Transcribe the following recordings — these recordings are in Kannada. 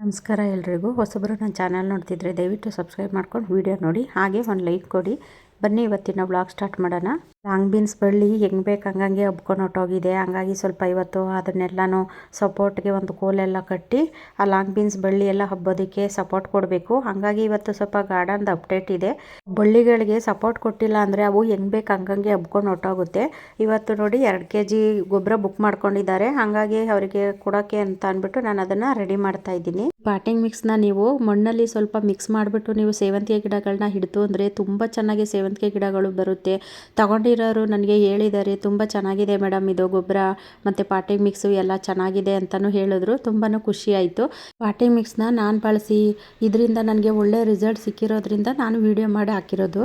ನಮಸ್ಕಾರ ಎಲ್ರಿಗೂ. ಹೊಸಬರು ನನ್ನ ಚಾನಲ್ ನೋಡ್ತಿದ್ರೆ ದಯವಿಟ್ಟು ಸಬ್ಸ್ಕ್ರೈಬ್ ಮಾಡ್ಕೊಂಡು ವಿಡಿಯೋ ನೋಡಿ, ಹಾಗೆ ಒಂದು ಲೈಕ್ ಕೊಡಿ. ಬನ್ನಿ ಇವತ್ತಿನ ಬ್ಲಾಗ್ ಸ್ಟಾರ್ಟ್ ಮಾಡೋಣ. ಲಾಂಗ್ ಬೀನ್ಸ್ ಬಳ್ಳಿ ಹೆಂಗೆ ಬೇಕು ಹಂಗಂಗೆ ಹಬ್ಕೊಂಡು ಹೊಟ್ಟೋಗಿದೆ. ಹಂಗಾಗಿ ಸ್ವಲ್ಪ ಇವತ್ತು ಅದನ್ನೆಲ್ಲನೂ ಸಪೋರ್ಟ್ಗೆ ಒಂದು ಕೋಲೆಲ್ಲ ಕಟ್ಟಿ ಆ ಲಾಂಗ್ ಬೀನ್ಸ್ ಬಳ್ಳಿ ಎಲ್ಲ ಹಬ್ಬೋದಕ್ಕೆ ಸಪೋರ್ಟ್ ಕೊಡಬೇಕು. ಹಾಗಾಗಿ ಇವತ್ತು ಸ್ವಲ್ಪ ಗಾರ್ಡನ್ದು ಅಪ್ಡೇಟ್ ಇದೆ. ಬಳ್ಳಿಗಳಿಗೆ ಸಪೋರ್ಟ್ ಕೊಟ್ಟಿಲ್ಲ ಅಂದರೆ ಅವು ಹೆಂಗೆ ಬೇಕು ಹಂಗಂಗೆ ಹಬ್ಕೊಂಡು ಹೊಟ್ಟೋಗುತ್ತೆ. ಇವತ್ತು ನೋಡಿ 2 kg ಗೊಬ್ಬರ ಬುಕ್ ಮಾಡ್ಕೊಂಡಿದ್ದಾರೆ. ಹಾಗಾಗಿ ಅವರಿಗೆ ಕೊಡೋಕ್ಕೆ ಅಂತ ಅಂದ್ಬಿಟ್ಟು ನಾನು ಅದನ್ನು ರೆಡಿ ಮಾಡ್ತಾ ಇದ್ದೀನಿ. ಪಾಟಿಂಗ್ ಮಿಕ್ಸ್ನ ನೀವು ಮಣ್ಣಲ್ಲಿ ಸ್ವಲ್ಪ ಮಿಕ್ಸ್ ಮಾಡಿಬಿಟ್ಟು ನೀವು ಸೇವಂತಿಗೆ ಗಿಡಗಳನ್ನ ಹಿಡಿದು ಅಂದರೆ ತುಂಬ ಚೆನ್ನಾಗಿ ಸೇವಂತಿಗೆ ಗಿಡಗಳು ಬರುತ್ತೆ. ತಗೊಂಡಿರೋರು ನನಗೆ ಹೇಳಿದ್ದಾರೆ, ತುಂಬ ಚೆನ್ನಾಗಿದೆ ಮೇಡಮ್ ಇದು ಗೊಬ್ಬರ ಮತ್ತು ಪಾಟಿಂಗ್ ಮಿಕ್ಸು ಎಲ್ಲ ಚೆನ್ನಾಗಿದೆ ಅಂತಲೂ ಹೇಳಿದ್ರು. ತುಂಬಾ ಖುಷಿ ಆಯಿತು. ಪಾಟಿಂಗ್ ಮಿಕ್ಸ್ನ ನಾನು ಬಳಸಿ ಇದರಿಂದ ನನಗೆ ಒಳ್ಳೆ ರಿಸಲ್ಟ್ ಸಿಕ್ಕಿರೋದ್ರಿಂದ ನಾನು ವಿಡಿಯೋ ಮಾಡಿ ಹಾಕಿರೋದು.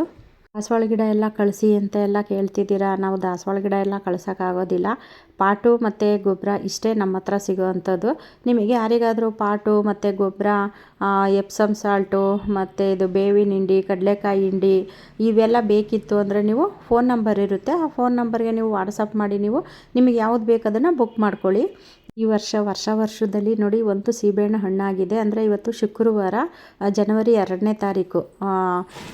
ದಾಸವಾಳ ಗಿಡ ಎಲ್ಲ ಕಳಿಸಿ ಅಂತ ಎಲ್ಲ ಕೇಳ್ತಿದ್ದೀರಾ. ನಾವು ದಾಸವಾಳ ಗಿಡ ಎಲ್ಲ ಕಳ್ಸೋಕ್ಕಾಗೋದಿಲ್ಲ. ಪಾಟು ಮತ್ತು ಗೊಬ್ಬರ ಇಷ್ಟೇ ನಮ್ಮ ಹತ್ರ ಸಿಗೋವಂಥದ್ದು. ನಿಮಗೆ ಯಾರಿಗಾದರೂ ಪಾಟು ಮತ್ತು ಗೊಬ್ಬರ, ಎಪ್ಸಮ್ ಸಾಲ್ಟು ಮತ್ತು ಇದು ಬೇವಿನ ಹಿಂಡಿ, ಕಡಲೆಕಾಯಿ ಹಿಂಡಿ ಇವೆಲ್ಲ ಬೇಕಿತ್ತು ಅಂದರೆ ನೀವು ಫೋನ್ ನಂಬರ್ ಇರುತ್ತೆ, ಆ ಫೋನ್ ನಂಬರ್ಗೆ ನೀವು ವಾಟ್ಸಪ್ ಮಾಡಿ ನೀವು ನಿಮಗೆ ಯಾವ್ದು ಬೇಕು ಅದನ್ನು ಬುಕ್ ಮಾಡ್ಕೊಳ್ಳಿ. ಈ ವರ್ಷದಲ್ಲಿ ನೋಡಿ ಒಂದು ಸೀಬೆಹಣ್ಣು ಹಣ್ಣಾಗಿದೆ. ಅಂದರೆ ಇವತ್ತು ಶುಕ್ರವಾರ, ಜನವರಿ 2ನೇ ತಾರೀಕು.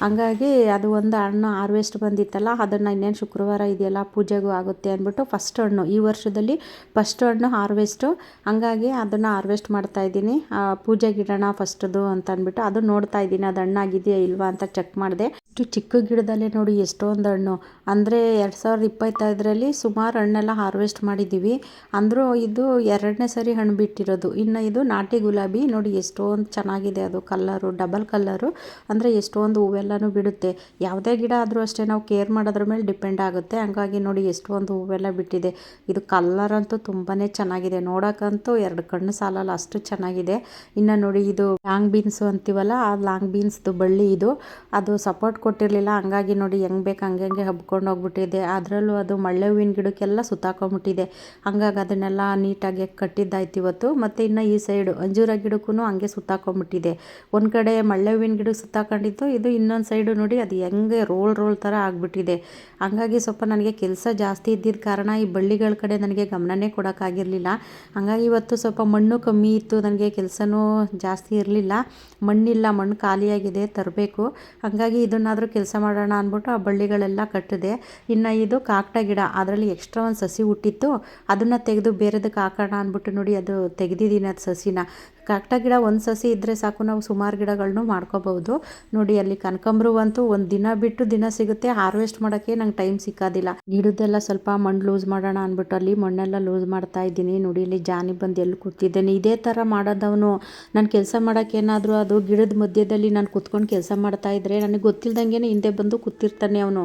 ಹಂಗಾಗಿ ಅದು ಒಂದು ಹಣ್ಣು ಹಾರ್ವೆಸ್ಟ್ ಬಂದಿತ್ತಲ್ಲ, ಅದನ್ನು ಇನ್ನೇನು ಶುಕ್ರವಾರ ಇದೆಯಲ್ಲ ಪೂಜೆಗೂ ಆಗುತ್ತೆ ಅಂದ್ಬಿಟ್ಟು ಫಸ್ಟ್ ಹಣ್ಣು ಈ ವರ್ಷದಲ್ಲಿ ಫಸ್ಟ್ ಹಣ್ಣು ಹಾರ್ವೆಸ್ಟು. ಹಂಗಾಗಿ ಅದನ್ನು ಹಾರ್ವೆಸ್ಟ್ ಮಾಡ್ತಾಯಿದ್ದೀನಿ. ಪೂಜೆಗೆ ಇಡೋಣ ಫಸ್ಟದು ಅಂತ ಅಂದ್ಬಿಟ್ಟು ಅದು ನೋಡ್ತಾ ಇದ್ದೀನಿ, ಅದು ಹಣ್ಣಾಗಿದೆಯಾ ಇಲ್ವಾ ಅಂತ ಚೆಕ್ ಮಾಡಿದೆ. ಇಷ್ಟು ಚಿಕ್ಕ ಗಿಡದಲ್ಲೇ ನೋಡಿ ಎಷ್ಟೊಂದು ಹಣ್ಣು. ಅಂದರೆ 2025ರಲ್ಲಿ ಸುಮಾರು ಹಣ್ಣೆಲ್ಲ ಹಾರ್ವೆಸ್ಟ್ ಮಾಡಿದ್ದೀವಿ. ಅಂದರೂ ಇದು 2ನೇ ಸರಿ ಹಣ್ಣು ಬಿಟ್ಟಿರೋದು. ಇನ್ನು ಇದು ನಾಟಿ ಗುಲಾಬಿ ನೋಡಿ ಎಷ್ಟೊಂದು ಚೆನ್ನಾಗಿದೆ. ಅದು ಕಲ್ಲರು ಡಬಲ್ ಕಲ್ಲರು, ಅಂದರೆ ಎಷ್ಟೊಂದು ಹೂವೆಲ್ಲನೂ ಬಿಡುತ್ತೆ. ಯಾವುದೇ ಗಿಡ ಆದರೂ ಅಷ್ಟೇ ನಾವು ಕೇರ್ ಮಾಡೋದ್ರ ಮೇಲೆ ಡಿಪೆಂಡ್ ಆಗುತ್ತೆ. ಹಂಗಾಗಿ ನೋಡಿ ಎಷ್ಟೊಂದು ಹೂವೆಲ್ಲ ಬಿಟ್ಟಿದೆ. ಇದು ಕಲ್ಲರಂತೂ ತುಂಬಾ ಚೆನ್ನಾಗಿದೆ, ನೋಡೋಕ್ಕಂತೂ 2 ಕಣ್ಣು ಸಾಲಲ್ಲ ಅಷ್ಟು ಚೆನ್ನಾಗಿದೆ. ಇನ್ನು ನೋಡಿ ಇದು ಲಾಂಗ್ ಬೀನ್ಸು ಅಂತೀವಲ್ಲ, ಆ ಲಾಂಗ್ ಬೀನ್ಸ್ದು ಬಳ್ಳಿ ಇದು. ಅದು ಸಪೋರ್ಟ್ ಕೊಟ್ಟಿರಲಿಲ್ಲ, ಹಂಗಾಗಿ ನೋಡಿ ಹೆಂಗೆ ಬೇಕು ಹಂಗೆ ಹಬ್ಕೊಂಡು ಹೋಗ್ಬಿಟ್ಟಿದೆ. ಅದರಲ್ಲೂ ಅದು ಮಳ್ಳೆ ಹೂವಿನ ಗಿಡಕ್ಕೆಲ್ಲ ಸುತ್ತಾಕೊಂಬಿಟ್ಟಿದೆ. ಹಂಗಾಗಿ ಅದನ್ನೆಲ್ಲ ನೀಟಾಗಿ ಕಟ್ಟಿದ್ದಾಯ್ತು ಇವತ್ತು. ಮತ್ತು ಇನ್ನು ಈ ಸೈಡು ಅಂಜೂರ ಗಿಡಕ್ಕೂ ಹಂಗೆ ಸುತ್ತಾಕೊಂಬಿಟ್ಟಿದೆ. ಒಂದು ಕಡೆ ಮಳ್ಳೆ ಹೂವಿನ ಗಿಡಕ್ಕೆ ಸುತ್ತಾಕೊಂಡಿತ್ತು, ಇದು ಇನ್ನೊಂದು ಸೈಡು ನೋಡಿ ಅದು ಹೆಂಗೆ ರೋಲ್ ಥರ ಆಗಿಬಿಟ್ಟಿದೆ. ಹಂಗಾಗಿ ಸ್ವಲ್ಪ ನನಗೆ ಕೆಲಸ ಜಾಸ್ತಿ ಇದ್ದಿದ್ದ ಕಾರಣ ಈ ಬಳ್ಳಿಗಳ ಕಡೆ ನನಗೆ ಗಮನನೇ ಕೊಡೋಕ್ಕಾಗಿರಲಿಲ್ಲ. ಹಂಗಾಗಿ ಇವತ್ತು ಸ್ವಲ್ಪ ಮಣ್ಣು ಕಮ್ಮಿ ಇತ್ತು, ನನಗೆ ಕೆಲಸನೂ ಜಾಸ್ತಿ ಇರಲಿಲ್ಲ. ಮಣ್ಣಿಲ್ಲ, ಮಣ್ಣು ಖಾಲಿಯಾಗಿದೆ, ತರಬೇಕು. ಹಾಗಾಗಿ ಇದನ್ನಾದರೂ ಕೆಲಸ ಮಾಡೋಣ ಅಂದ್ಬಿಟ್ಟು ಆ ಬಳ್ಳಿಗಳೆಲ್ಲ ಕಟ್ಟಿದೆ. ಇನ್ನು ಇದು ಕಾಕಡ ಗಿಡ, ಅದರಲ್ಲಿ ಎಕ್ಸ್ಟ್ರಾ ಒಂದು ಸಸಿ ಹುಟ್ಟಿತ್ತು, ಅದನ್ನು ತೆಗೆದು ಬೇರೆದಕ್ಕೆ ಹಾಕೋಣ ಅಂದ್ಬಿಟ್ಟು ನೋಡಿ ಅದು ತೆಗೆದಿದ್ದೀನಿ ಅದು ಸಸಿನ. ಕಾಕಡ ಗಿಡ ಒಂದು ಸಸಿ ಇದ್ದರೆ ಸಾಕು, ನಾವು ಸುಮಾರು ಗಿಡಗಳನ್ನು ಮಾಡ್ಕೋಬಹುದು. ನೋಡಿ ಅಲ್ಲಿ ಕನಕಾಂಬರವಂತೂ ಒಂದು ದಿನ ಬಿಟ್ಟು ದಿನ ಸಿಗುತ್ತೆ, ಹಾರ್ವೆಸ್ಟ್ ಮಾಡೋಕ್ಕೆ ನಂಗೆ ಟೈಮ್ ಸಿಕ್ಕೋದಿಲ್ಲ. ಗಿಡದೆಲ್ಲ ಸ್ವಲ್ಪ ಮಣ್ಣು ಲೂಸ್ ಮಾಡೋಣ ಅಂದ್ಬಿಟ್ಟು ಅಲ್ಲಿ ಮಣ್ಣೆಲ್ಲ ಲೂಸ್ ಮಾಡ್ತಾ ಇದ್ದೀನಿ. ನೋಡಿ ಇಲ್ಲಿ ಜಾನಿ ಬಂದು ಎಲ್ಲಿ ಕೂತಿದ್ದೇನೆ. ಇದೇ ಥರ ಮಾಡೋದವನು ನಾನು ಕೆಲಸ ಮಾಡೋಕ್ಕೇನಾದರೂ ಅದು ಗಿಡದ ಮಧ್ಯದಲ್ಲಿ ನಾನು ಕೂತ್ಕೊಂಡು ಕೆಲಸ ಮಾಡ್ತಾಯಿದ್ರೆ ನನಗೆ ಗೊತ್ತಿಲ್ದಂಗೆ ಹಿಂದೆ ಬಂದು ಕೂತಿರ್ತಾನೆ ಅವನು.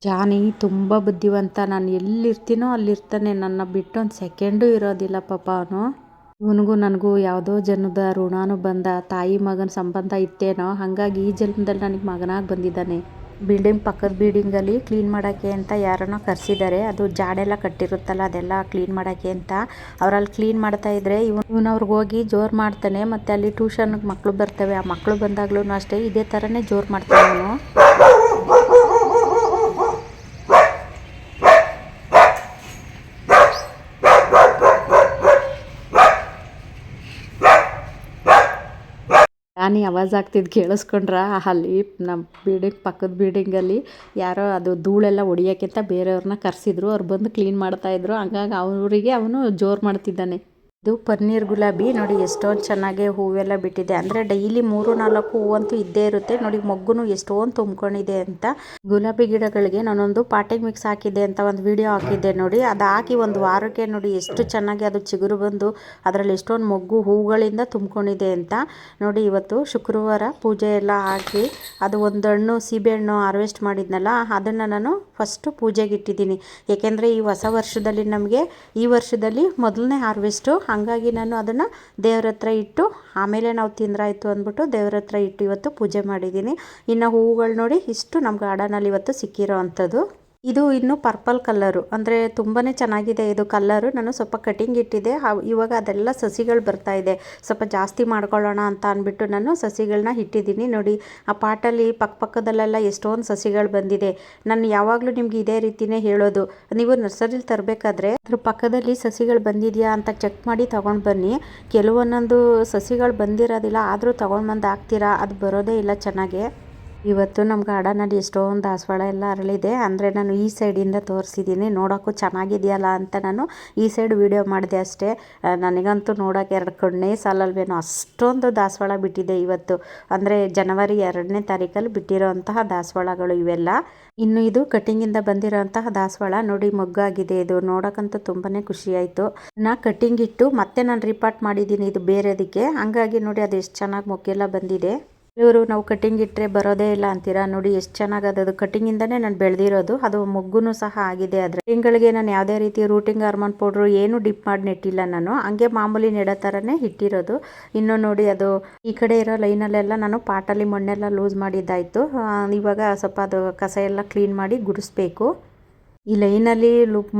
ಜಾನಿ ತುಂಬ ಬುದ್ಧಿವಂತ, ನಾನು ಎಲ್ಲಿರ್ತೀನೋ ಅಲ್ಲಿರ್ತಾನೆ, ನನ್ನ ಬಿಟ್ಟು ಒಂದು ಸೆಕೆಂಡು ಇರೋದಿಲ್ಲ ಪಾಪ ಅವನು. ಇವನಿಗೂ ನನಗೂ ಯಾವುದೋ ಜನ್ಮದ ಋಣಾನುಬಂಧ, ತಾಯಿ ಮಗನ ಸಂಬಂಧ ಇತ್ತೇನೋ, ಹಾಗಾಗಿ ಈ ಜನ್ಮದಲ್ಲಿ ನನಗೆ ಮಗನಾಗಿ ಬಂದಿದ್ದಾನೆ. ಪಕ್ಕದ ಬಿಲ್ಡಿಂಗಲ್ಲಿ ಕ್ಲೀನ್ ಮಾಡೋಕ್ಕೆ ಅಂತ ಯಾರನ್ನೋ ಕರೆಸಿದ್ದಾರೆ. ಅದು ಜಾಡೆಲ್ಲ ಕಟ್ಟಿರುತ್ತಲ್ಲ ಅದೆಲ್ಲ ಕ್ಲೀನ್ ಮಾಡೋಕ್ಕೆ ಅಂತ. ಅವರಲ್ಲಿ ಕ್ಲೀನ್ ಮಾಡ್ತಾ ಇದ್ರೆ ಅವ್ರಿಗೆ ಹೋಗಿ ಜೋರು ಮಾಡ್ತಾನೆ. ಮತ್ತು ಅಲ್ಲಿ ಟ್ಯೂಷನ್ಗೆ ಮಕ್ಕಳು ಬರ್ತವೆ, ಆ ಮಕ್ಕಳು ಬಂದಾಗ್ಲೂ ಅಷ್ಟೇ ಇದೇ ಥರನೇ ಜೋರು ಮಾಡ್ತಾನೆ ಅವನು. ನಾನು ಆವಾಜ್ ಆಗ್ತಿದ್ದು ಕೇಳಿಸ್ಕೊಂಡ್ರ, ಅಲ್ಲಿ ನಮ್ಮ ಪಕ್ಕದ ಬಿಲ್ಡಿಂಗಲ್ಲಿ ಯಾರೋ ಅದು ಧೂಳೆಲ್ಲ ಹೊಡಿಯೋಕ್ಕಿಂತ ಬೇರೆಯವ್ರನ್ನ ಕರೆಸಿದ್ರು. ಅವ್ರು ಬಂದು ಕ್ಲೀನ್ ಮಾಡ್ತಾಯಿದ್ರು. ಹಂಗಾಗಿ ಅವರಿಗೆ ಅವನು ಜೋರು ಮಾಡ್ತಿದ್ದಾನೆ. ಇದು ಪನ್ನೀರ್ ಗುಲಾಬಿ ನೋಡಿ ಎಷ್ಟೊಂದು ಚೆನ್ನಾಗಿ ಹೂವೆಲ್ಲ ಬಿಟ್ಟಿದೆ. ಅಂದರೆ ಡೈಲಿ 3-4 ಹೂವಂತೂ ಇದ್ದೇ ಇರುತ್ತೆ. ನೋಡಿ ಮೊಗ್ಗುನು ಎಷ್ಟೊಂದು ತುಂಬ್ಕೊಂಡಿದೆ ಅಂತ. ಗುಲಾಬಿ ಗಿಡಗಳಿಗೆ ನಾನೊಂದು ಪಾಟಿಂಗ್ ಮಿಕ್ಸ್ ಹಾಕಿದ್ದೆ ಅಂತ ಒಂದು ವಿಡಿಯೋ ಹಾಕಿದ್ದೆ ನೋಡಿ. ಅದು ಹಾಕಿ ಒಂದು ವಾರಕ್ಕೆ ನೋಡಿ ಎಷ್ಟು ಚೆನ್ನಾಗಿ ಅದು ಚಿಗುರು ಬಂದು ಅದರಲ್ಲಿ ಎಷ್ಟೊಂದು ಮೊಗ್ಗು ಹೂಗಳಿಂದ ತುಂಬ್ಕೊಂಡಿದೆ ಅಂತ. ನೋಡಿ ಇವತ್ತು ಶುಕ್ರವಾರ ಪೂಜೆ ಎಲ್ಲ ಹಾಕಿ ಅದು ಒಂದು ಹಣ್ಣು ಸೀಬೆಹಣ್ಣು ಹಾರ್ವೆಸ್ಟ್ ಮಾಡಿದ್ನಲ್ಲ, ಅದನ್ನು ನಾನು ಫಸ್ಟು ಪೂಜೆಗೆ ಇಟ್ಟಿದ್ದೀನಿ. ಏಕೆಂದರೆ ಈ ಹೊಸ ವರ್ಷದಲ್ಲಿ ನಮಗೆ ಈ ವರ್ಷದಲ್ಲಿ ಮೊದಲನೇ ಹಾರ್ವೆಸ್ಟು. ಹಾಗಾಗಿ ನಾನು ಅದನ್ನು ದೇವ್ರ ಹತ್ರ ಇಟ್ಟು ಆಮೇಲೆ ನಾವು ತಿಂದ್ರಾಯ್ತು ಅಂದ್ಬಿಟ್ಟು ದೇವ್ರ ಹತ್ರ ಇಟ್ಟು ಇವತ್ತು ಪೂಜೆ ಮಾಡಿದ್ದೀನಿ. ಇನ್ನು ಹೂವುಗಳು ನೋಡಿ ಇಷ್ಟು ನಮ್ಮ ಗಾರ್ಡನಲ್ಲಿ ಇವತ್ತು ಸಿಕ್ಕಿರೋ ಅಂಥದ್ದು. ಇದು ಇನ್ನು ಪರ್ಪಲ್ ಕಲ್ಲರು, ಅಂದರೆ ತುಂಬಾ ಚೆನ್ನಾಗಿದೆ ಇದು ಕಲ್ಲರು. ನಾನು ಸ್ವಲ್ಪ ಕಟಿಂಗ್ ಇಟ್ಟಿದ್ದೆ, ಇವಾಗ ಅದೆಲ್ಲ ಸಸಿಗಳು ಬರ್ತಾ ಇದೆ. ಸ್ವಲ್ಪ ಜಾಸ್ತಿ ಮಾಡ್ಕೊಳ್ಳೋಣ ಅಂತ ಅಂದ್ಬಿಟ್ಟು ನಾನು ಸಸಿಗಳನ್ನ ಇಟ್ಟಿದ್ದೀನಿ. ನೋಡಿ ಆ ಪಾಟಲ್ಲಿ ಪಕ್ಕದಲ್ಲೆಲ್ಲ ಎಷ್ಟೊಂದು ಸಸಿಗಳು ಬಂದಿದೆ. ನಾನು ಯಾವಾಗಲೂ ನಿಮ್ಗೆ ಇದೇ ರೀತಿಯೇ ಹೇಳೋದು, ನೀವು ನರ್ಸರಿಲಿ ತರಬೇಕಾದ್ರೆ ಅದ್ರ ಪಕ್ಕದಲ್ಲಿ ಸಸಿಗಳು ಬಂದಿದೆಯಾ ಅಂತ ಚೆಕ್ ಮಾಡಿ ತೊಗೊಂಡು ಬನ್ನಿ. ಕೆಲವೊಂದೊಂದು ಸಸಿಗಳು ಬಂದಿರೋದಿಲ್ಲ, ಆದರೂ ತೊಗೊಂಡು ಬಂದು ಹಾಕ್ತೀರಾ, ಅದು ಬರೋದೇ ಇಲ್ಲ ಚೆನ್ನಾಗೆ. ಇವತ್ತು ನಮ್ಮ ಗಾರ್ಡನಲ್ಲಿ ಎಷ್ಟೊಂದು ದಾಸವಾಳ ಎಲ್ಲ ಅರಳಿದೆ. ಅಂದರೆ ನಾನು ಈ ಸೈಡಿಂದ ತೋರಿಸಿದ್ದೀನಿ, ನೋಡೋಕ್ಕೂ ಚೆನ್ನಾಗಿದೆಯಲ್ಲ ಅಂತ ನಾನು ಈ ಸೈಡ್ ವಿಡಿಯೋ ಮಾಡಿದೆ ಅಷ್ಟೇ. ನನಗಂತೂ ನೋಡೋಕೆ 2 ಕಣ್ಣೇ ಸಾಲಲ್ವೇನೋ, ಅಷ್ಟೊಂದು ದಾಸವಾಳ ಬಿಟ್ಟಿದೆ ಇವತ್ತು. ಅಂದರೆ ಜನವರಿ 2ನೇ ತಾರೀಕಲ್ಲಿ ಬಿಟ್ಟಿರೋಂತಹ ದಾಸವಾಳಗಳು ಇವೆಲ್ಲ. ಇನ್ನು ಇದು ಕಟ್ಟಿಂಗಿಂದ ಬಂದಿರೋಂತಹ ದಾಸವಾಳ ನೋಡಿ, ಮೊಗ್ಗಾಗಿದೆ. ಇದು ನೋಡೋಕ್ಕಂತೂ ತುಂಬಾ ಖುಷಿ ಆಯಿತು. ಕಟ್ಟಿಂಗ್ ಇಟ್ಟು ಮತ್ತೆ ನಾನು ರಿಪಾರ್ಟ್ ಮಾಡಿದ್ದೀನಿ ಇದು ಬೇರೆದಕ್ಕೆ, ಹಂಗಾಗಿ ನೋಡಿ ಅದು ಎಷ್ಟು ಚೆನ್ನಾಗಿ ಮೊಗ್ಗೆಲ್ಲ ಬಂದಿದೆ. ಇವರು ನಾವು ಕಟ್ಟಿಂಗ್ ಇಟ್ಟರೆ ಬರೋದೇ ಇಲ್ಲ ಅಂತೀರಾ, ನೋಡಿ ಎಷ್ಟು ಚೆನ್ನಾಗದು. ಅದು ಕಟ್ಟಿಂಗಿಂದನೇ ನಾನು ಬೆಳೆದಿರೋದು, ಅದು ಮೊಗ್ಗುನೂ ಸಹ ಆಗಿದೆ. ಆದರೆ ಕಟ್ಟಿಂಗ್ಗಳಿಗೆ ನಾನು ಯಾವುದೇ ರೀತಿ ರೂಟಿಂಗ್ ಹಾರ್ಮೋನ್ ಪೌಡ್ರು ಏನು ಡಿಪ್ ಮಾಡಿ ನೆಟ್ಟಿಲ್ಲ, ನಾನು ಹಂಗೆ ಮಾಮೂಲಿ ನೆಡೋ ಥರನೇ ಇಟ್ಟಿರೋದು. ಇನ್ನು ನೋಡಿ ಅದು ಈ ಕಡೆ ಇರೋ ಲೈನಲ್ಲೆಲ್ಲ ನಾನು ಪಾಟಲ್ಲಿ ಮಣ್ಣೆಲ್ಲ ಲೂಸ್ ಮಾಡಿದ್ದಾಯಿತು. ಇವಾಗ ಸ್ವಲ್ಪ ಅದು ಕಸ ಎಲ್ಲ ಕ್ಲೀನ್ ಮಾಡಿ ಗುಡಿಸ್ಬೇಕು. ಈ ಲೈನಲ್ಲಿ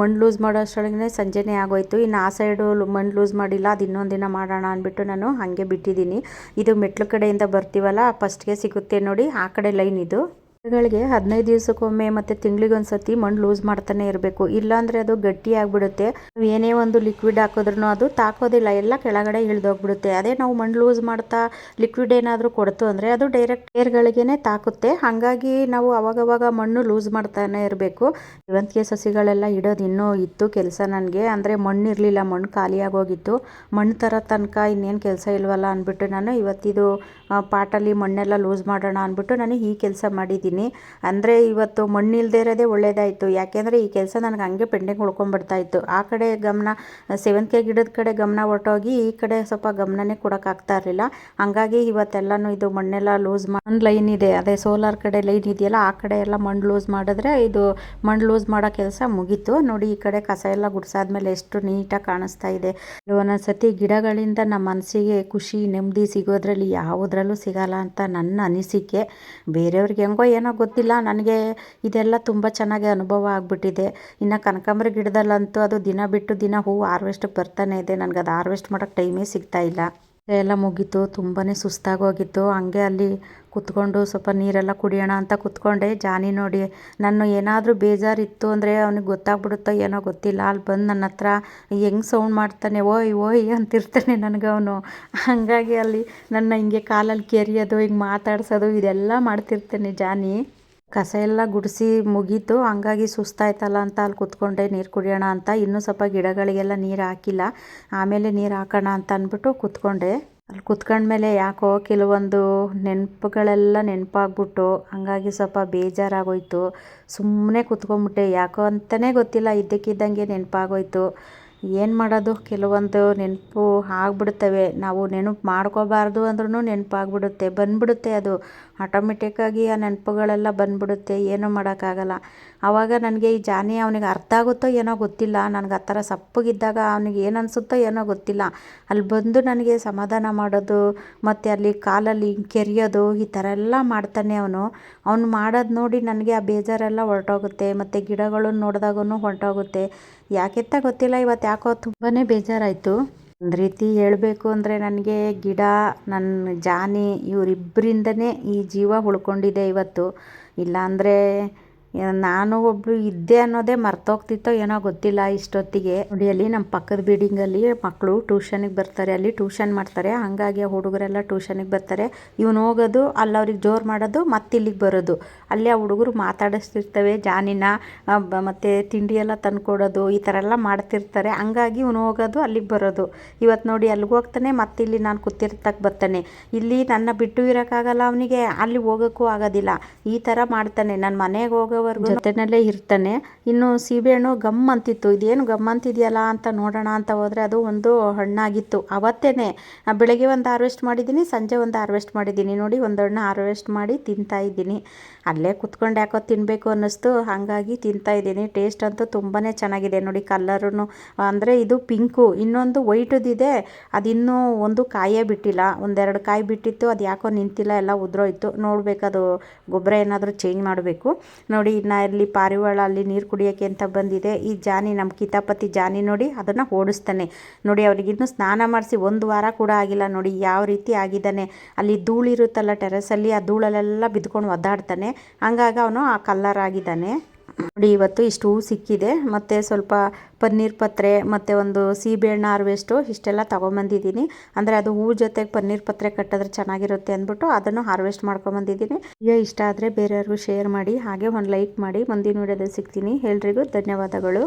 ಮಣ್ಣು ಲೂಸ್ ಮಾಡೋ ಅಷ್ಟರೊಳಗೆ ಸಂಜೆನೇ ಆಗೋಯ್ತು. ಇನ್ನು ಆ ಸೈಡು ಮಣ್ಣು ಲೂಸ್ ಮಾಡಿಲ್ಲ, ಅದು ಇನ್ನೊಂದು ದಿನ ಮಾಡೋಣ ಅಂದ್ಬಿಟ್ಟು ನಾನು ಹಾಗೆ ಬಿಟ್ಟಿದ್ದೀನಿ. ಇದು ಮೆಟ್ಲು ಕಡೆಯಿಂದ ಬರ್ತೀವಲ್ಲ, ಫಸ್ಟ್ಗೆ ಸಿಗುತ್ತೆ ನೋಡಿ ಆ ಕಡೆ ಲೈನ್ ಇದು. ಗಿಡಗಳಿಗೆ 15 ದಿವಸಕ್ಕೊಮ್ಮೆ ಮತ್ತು ತಿಂಗಳಿಗೊಂದು ಸತಿ ಮಣ್ಣು ಲೂಸ್ ಮಾಡ್ತಾನೆ ಇರಬೇಕು, ಇಲ್ಲಾಂದರೆ ಅದು ಗಟ್ಟಿ ಆಗಿಬಿಡುತ್ತೆ. ನಾವು ಏನೇ ಒಂದು ಲಿಕ್ವಿಡ್ ಹಾಕಿದ್ರೂ ಅದು ತಾಕೋದಿಲ್ಲ, ಎಲ್ಲ ಕೆಳಗಡೆ ಇಳಿದೋಗ್ಬಿಡುತ್ತೆ. ಅದೇ ನಾವು ಮಣ್ಣು ಲೂಸ್ ಮಾಡ್ತಾ ಲಿಕ್ವಿಡ್ ಏನಾದರೂ ಕೊಡ್ತು ಅಂದರೆ ಅದು ಡೈರೆಕ್ಟ್ ಏರ್ಗಳಿಗೇ ತಾಕುತ್ತೆ. ಹಾಗಾಗಿ ನಾವು ಅವಾಗವಾಗ ಮಣ್ಣು ಲೂಸ್ ಮಾಡ್ತಾನೆ ಇರಬೇಕು. ಸೇವಂತಿಗೆ ಸಸಿಗಳೆಲ್ಲ ಇಡೋದು ಇನ್ನೂ ಇತ್ತು ಕೆಲಸ ನನಗೆ, ಅಂದರೆ ಮಣ್ಣು ಇರಲಿಲ್ಲ, ಮಣ್ಣು ಖಾಲಿಯಾಗೋಗಿತ್ತು. ಮಣ್ಣು ತರೋ ತನಕ ಇನ್ನೇನು ಕೆಲಸ ಇಲ್ವಲ್ಲ ಅಂದ್ಬಿಟ್ಟು ನಾನು ಇವತ್ತಿದು ಪಾಟಲ್ಲಿ ಮಣ್ಣೆಲ್ಲ ಲೂಸ್ ಮಾಡೋಣ ಅಂದ್ಬಿಟ್ಟು ನಾನು ಈ ಕೆಲಸ ಮಾಡಿದ್ದೀನಿ. ಅಂದರೆ ಇವತ್ತು ಮಣ್ಣಿಲ್ಲದೆ ಇರೋದೇ ಒಳ್ಳೇದಾಯಿತು, ಯಾಕೆಂದರೆ ಈ ಕೆಲಸ ನನಗೆ ಹಂಗೆ ಪೆಂಡಿಂಗ್ ಉಳ್ಕೊಂಡ್ಬಿಡ್ತಾಯಿತ್ತು. ಆ ಕಡೆ ಗಮನ, ಸೇವಂತಿಗೆ ಗಿಡದ ಕಡೆ ಗಮನ ಹೊರಟೋಗಿ ಈ ಕಡೆ ಸ್ವಲ್ಪ ಗಮನನೇ ಕೊಡೋಕ್ಕಾಗ್ತಾ ಇರಲಿಲ್ಲ. ಹಂಗಾಗಿ ಇವತ್ತೆಲ್ಲನೂ ಇದು ಮಣ್ಣೆಲ್ಲ ಲೂಸ್ ಒಂದು ಲೈನ್ ಇದೆ, ಅದೇ ಸೋಲಾರ್ ಕಡೆ ಲೈನ್ ಇದೆಯಲ್ಲ, ಆ ಕಡೆ ಎಲ್ಲ ಮಣ್ಣು ಲೂಸ್ ಮಾಡಿದ್ರೆ ಇದು ಮಣ್ಣು ಲೂಸ್ ಮಾಡೋ ಕೆಲಸ ಮುಗೀತು. ನೋಡಿ ಈ ಕಡೆ ಕಸ ಎಲ್ಲ ಗುಡಿಸಾದ್ಮೇಲೆ ಎಷ್ಟು ನೀಟಾಗಿ ಕಾಣಿಸ್ತಾ ಇದೆ. ಒಂದೊಂದು ಸತಿ ಗಿಡಗಳಿಂದ ನಮ್ಮ ಮನಸ್ಸಿಗೆ ಖುಷಿ ನೆಮ್ಮದಿ ಸಿಗೋದ್ರಲ್ಲಿ ಯಾವುದ್ರಲ್ಲೂ ಸಿಗಲ್ಲ ಅಂತ ನನ್ನ ಅನಿಸಿಕೆ. ಬೇರೆಯವ್ರಿಗೆ ಹೆಂಗೋ ಏನೋ ಗೊತ್ತಿಲ್ಲ, ನನಗೆ ಇದೆಲ್ಲ ತುಂಬ ಚೆನ್ನಾಗಿ ಅನುಭವ ಆಗಿಬಿಟ್ಟಿದೆ. ಇನ್ನು ಕನಕಾಂಬರಿ ಗಿಡದಲ್ಲಂತೂ ಅದು ದಿನ ಬಿಟ್ಟು ದಿನ ಹೂವು ಹಾರ್ವೆಸ್ಟಿಗೆ ಬರ್ತಾನೆ ಇದೆ. ನನಗೆ ಅದು ಹಾರ್ವೆಸ್ಟ್ ಮಾಡೋಕ್ಕೆ ಟೈಮೇ ಸಿಗ್ತಾ ಇಲ್ಲ. ಎಲ್ಲ ಮುಗೀತು, ತುಂಬಾ ಸುಸ್ತಾಗೋಗಿತ್ತು. ಹಂಗೆ ಅಲ್ಲಿ ಕುತ್ಕೊಂಡು ಸ್ವಲ್ಪ ನೀರೆಲ್ಲ ಕುಡಿಯೋಣ ಅಂತ ಕುತ್ಕೊಂಡೆ. ಜಾನಿ ನೋಡಿ, ನಾನು ಏನಾದರೂ ಬೇಜಾರಿತ್ತು ಅಂದರೆ ಅವ್ನಿಗೆ ಗೊತ್ತಾಗ್ಬಿಡುತ್ತೋ ಏನೋ ಗೊತ್ತಿಲ್ಲ, ಅಲ್ಲಿ ಬಂದು ನನ್ನ ಹತ್ರ ಹೆಂಗೆ ಸೌಂಡ್ ಮಾಡ್ತಾನೆ, ಓಯ್ ಓಯ್ ಅಂತಿರ್ತಾನೆ ನನಗೆ ಅವನು. ಹಾಗಾಗಿ ಅಲ್ಲಿ ನನ್ನ ಹಿಂಗೆ ಕಾಲಲ್ಲಿ ಕೆರಿಯೋದು, ಹಿಂಗೆ ಮಾತಾಡ್ಸೋದು ಇದೆಲ್ಲ ಮಾಡ್ತಿರ್ತಾನೆ ಜಾನಿ. ಕಸ ಎಲ್ಲ ಗುಡಿಸಿ ಮುಗೀತು, ಹಂಗಾಗಿ ಸುಸ್ತಾಯ್ತಲ್ಲ ಅಂತ ಅಲ್ಲಿ ಕುತ್ಕೊಂಡೆ ನೀರು ಕುಡಿಯೋಣ ಅಂತ. ಇನ್ನೂ ಸ್ವಲ್ಪ ಗಿಡಗಳಿಗೆಲ್ಲ ನೀರು ಹಾಕಿಲ್ಲ, ಆಮೇಲೆ ನೀರು ಹಾಕೋಣ ಅಂತ ಅಂದ್ಬಿಟ್ಟು ಕುತ್ಕೊಂಡೆ. ಅಲ್ಲಿ ಕುತ್ಕೊಂಡ್ಮೇಲೆ ಯಾಕೋ ಕೆಲವೊಂದು ನೆನಪುಗಳೆಲ್ಲ ನೆನಪಾಗ್ಬಿಟ್ಟು ಹಂಗಾಗಿ ಸ್ವಲ್ಪ ಬೇಜಾರಾಗೋಯ್ತು. ಸುಮ್ಮನೆ ಕುತ್ಕೊಂಡ್ಬಿಟ್ಟೆ, ಯಾಕೋ ಅಂತಲೇ ಗೊತ್ತಿಲ್ಲ, ಇದ್ದಕ್ಕಿದ್ದಂಗೆ ನೆನಪಾಗೋಯ್ತು. ಏನು ಮಾಡೋದು, ಕೆಲವೊಂದು ನೆನಪು ಆಗ್ಬಿಡ್ತವೆ. ನಾವು ನೆನಪು ಮಾಡ್ಕೋಬಾರ್ದು ಅಂದ್ರೂ ನೆನಪಾಗ್ಬಿಡುತ್ತೆ, ಬಂದ್ಬಿಡುತ್ತೆ. ಅದು ಆಟೋಮೆಟಿಕ್ಕಾಗಿ ಆ ನೆನಪುಗಳೆಲ್ಲ ಬಂದ್ಬಿಡುತ್ತೆ, ಏನೂ ಮಾಡೋಕ್ಕಾಗಲ್ಲ. ಆವಾಗ ನನಗೆ ಈ ಜಾನಿ ಅವನಿಗೆ ಅರ್ಥ ಆಗುತ್ತೋ ಏನೋ ಗೊತ್ತಿಲ್ಲ, ನನಗೆ ಆ ಥರ ಸಪ್ಪಗಿದ್ದಾಗ ಅವನಿಗೆ ಏನು ಅನಿಸುತ್ತೋ ಏನೋ ಗೊತ್ತಿಲ್ಲ, ಅಲ್ಲಿ ಬಂದು ನನಗೆ ಸಮಾಧಾನ ಮಾಡೋದು ಮತ್ತು ಅಲ್ಲಿ ಕಾಲಲ್ಲಿ ಕೆರೆಯೋದು ಈ ಥರ ಎಲ್ಲ ಮಾಡ್ತಾನೆ ಅವನು. ಮಾಡೋದು ನೋಡಿ ನನಗೆ ಆ ಬೇಜಾರೆಲ್ಲ ಹೊರಟೋಗುತ್ತೆ, ಮತ್ತು ಗಿಡಗಳನ್ನು ನೋಡಿದಾಗೂ ಹೊರಟೋಗುತ್ತೆ. ಯಾಕೆಂತ ಗೊತ್ತಿಲ್ಲ, ಇವತ್ತು ಯಾಕೋ ತುಂಬಾ ಬೇಜಾರಾಯಿತು. ಒಂದು ರೀತಿ ಹೇಳಬೇಕು ಅಂದರೆ ನನಗೆ ಗಿಡ, ನನ್ನ ಜಾನಿ ಇವರಿಬ್ಬರಿಂದನೇ ಈ ಜೀವ ಉಳ್ಕೊಂಡಿದೆ ಇವತ್ತು. ಇಲ್ಲಾಂದರೆ ನಾನು ಒಬ್ಬಳು ಇದ್ದೆ ಅನ್ನೋದೇ ಮರ್ತೋಗ್ತಿತ್ತೋ ಏನೋ ಗೊತ್ತಿಲ್ಲ ಇಷ್ಟೊತ್ತಿಗೆ. ನೋಡಿ ಅಲ್ಲಿ ನಮ್ಮ ಪಕ್ಕದ ಬಿಲ್ಡಿಂಗಲ್ಲಿ ಮಕ್ಕಳು ಟ್ಯೂಷನಿಗೆ ಬರ್ತಾರೆ, ಅಲ್ಲಿ ಟ್ಯೂಷನ್ ಮಾಡ್ತಾರೆ. ಹಾಗಾಗಿ ಆ ಹುಡುಗರೆಲ್ಲ ಟ್ಯೂಷನಿಗೆ ಬರ್ತಾರೆ. ಇವನು ಹೋಗೋದು, ಅಲ್ಲಿ ಅವ್ರಿಗೆ ಜೋರು ಮಾಡೋದು, ಮತ್ತೆ ಇಲ್ಲಿಗೆ ಬರೋದು. ಅಲ್ಲಿ ಆ ಹುಡುಗರು ಮಾತಾಡಿಸ್ತಿರ್ತವೆ ಜಾನಿನ, ಮತ್ತು ತಿಂಡಿ ಎಲ್ಲ ತಂದುಕೊಡೋದು, ಈ ಥರ ಎಲ್ಲ ಮಾಡ್ತಿರ್ತಾರೆ. ಹಂಗಾಗಿ ಇವನು ಹೋಗೋದು, ಅಲ್ಲಿಗೆ ಬರೋದು. ಇವತ್ತು ನೋಡಿ ಅಲ್ಲಿಗೆ ಹೋಗ್ತಾನೆ, ಮತ್ತೆ ಇಲ್ಲಿ ನಾನು ಕೂತಿರ್ತಕ್ಕೆ ಬರ್ತಾನೆ. ಇಲ್ಲಿ ನನ್ನ ಬಿಟ್ಟು ಇರೋಕ್ಕಾಗಲ್ಲ ಅವನಿಗೆ, ಅಲ್ಲಿ ಹೋಗೋಕ್ಕೂ ಆಗೋದಿಲ್ಲ. ಈ ಥರ ಮಾಡ್ತಾನೆ, ನನ್ನ ಮನೆಗೆ ಹೋಗೋವರೆಗೂ ಜೊತೆಯಲ್ಲೇ ಇರ್ತಾನೆ. ಇನ್ನು ಸೀಬೆಹಣ್ಣು ಗಮ್ ಅಂತಿತ್ತು, ಇದೇನು ಗಮ್ ಅಂತಿದೆಯಲ್ಲ ಅಂತ ನೋಡೋಣ ಅಂತ ಹೋದರೆ ಅದು ಒಂದು ಹಣ್ಣಾಗಿತ್ತು. ಅವತ್ತೇ ಬೆಳಗ್ಗೆ ಒಂದು ಹಾರ್ವೆಸ್ಟ್ ಮಾಡಿದ್ದೀನಿ, ಸಂಜೆ ಒಂದು ಹಾರ್ವೆಸ್ಟ್ ಮಾಡಿದ್ದೀನಿ. ನೋಡಿ ಒಂದು ಹಣ್ಣು ಹಾರ್ವೆಸ್ಟ್ ಮಾಡಿ ತಿಂತಾಯಿದ್ದೀನಿ. ಅಲ್ಲೇ ಕುತ್ಕೊಂಡು ಯಾಕೋ ತಿನ್ನಬೇಕು ಅನ್ನಿಸ್ತು, ಹಾಗಾಗಿ ತಿಂತಾಯಿದ್ದೀನಿ. ಟೇಸ್ಟ್ ಅಂತೂ ತುಂಬಾ ಚೆನ್ನಾಗಿದೆ. ನೋಡಿ ಕಲ್ಲರೂ ಅಂದರೆ ಇದು ಪಿಂಕು, ಇನ್ನೊಂದು ವೈಟುದಿದೆ, ಅದಿನ್ನೂ ಒಂದು ಕಾಯೇ ಬಿಟ್ಟಿಲ್ಲ. ಒಂದೆರಡು ಕಾಯಿ ಬಿಟ್ಟಿತ್ತು, ಅದು ಯಾಕೋ ನಿಂತಿಲ್ಲ, ಎಲ್ಲ ಉದುರೋಯ್ತು. ನೋಡಬೇಕು, ಅದು ಗೊಬ್ಬರ ಏನಾದರೂ ಚೇಂಜ್ ಮಾಡಬೇಕು. ನೋಡಿ ನೋಡಿ ಇನ್ನು ಇಲ್ಲಿ ಪಾರಿವಾಳ ಅಲ್ಲಿ ನೀರು ಕುಡಿಯೋಕ್ಕೆ ಅಂತ ಬಂದಿದೆ. ಈ ಜಾನಿ ನಮ್ಮ ಕಿತಾಪತಿ ಜಾನಿ ನೋಡಿ ಅದನ್ನು ಓಡಿಸ್ತಾನೆ ನೋಡಿ. ಅವ್ರಿಗಿನ್ನೂ ಸ್ನಾನ ಮಾಡಿಸಿ 1 ವಾರ ಕೂಡ ಆಗಿಲ್ಲ ನೋಡಿ ಯಾವ ರೀತಿ ಆಗಿದ್ದಾನೆ. ಅಲ್ಲಿ ಧೂಳಿರುತ್ತಲ್ಲ ಟೆರೆಸಲ್ಲಿ, ಆ ಧೂಳಲ್ಲೆಲ್ಲ ಬಿದ್ಕೊಂಡು ಒದ್ದಾಡ್ತಾನೆ. ಹಂಗಾಗಿ ಅವನು ಆ ಕಲ್ಲರ್ ಆಗಿದ್ದಾನೆ ನೋಡಿ. ಇವತ್ತು ಇಷ್ಟು ಹೂ ಸಿಕ್ಕಿದೆ, ಮತ್ತು ಸ್ವಲ್ಪ ಪನ್ನೀರ್ ಪತ್ರೆ ಮತ್ತು ಒಂದು ಸೀಬೆಹಣ್ಣು ಹಾರ್ವೆಸ್ಟು ಇಷ್ಟೆಲ್ಲ ತೊಗೊಂಬಂದಿದ್ದೀನಿ. ಅಂದರೆ ಅದು ಹೂ ಜೊತೆಗೆ ಪನ್ನೀರ್ ಪತ್ರೆ ಕಟ್ಟಿದ್ರೆ ಚೆನ್ನಾಗಿರುತ್ತೆ ಅಂದ್ಬಿಟ್ಟು ಅದನ್ನು ಹಾರ್ವೆಸ್ಟ್ ಮಾಡ್ಕೊಂಬಂದಿದ್ದೀನಿ. ಈಗ ಇಷ್ಟ ಆದರೆ ಬೇರೆಯವ್ರಿಗೂ ಶೇರ್ ಮಾಡಿ, ಹಾಗೆ ಒಂದು ಲೈಕ್ ಮಾಡಿ. ಮುಂದಿನ ವಿಡಿಯೋದಲ್ಲಿ ಸಿಗ್ತೀನಿ. ಎಲ್ರಿಗೂ ಧನ್ಯವಾದಗಳು.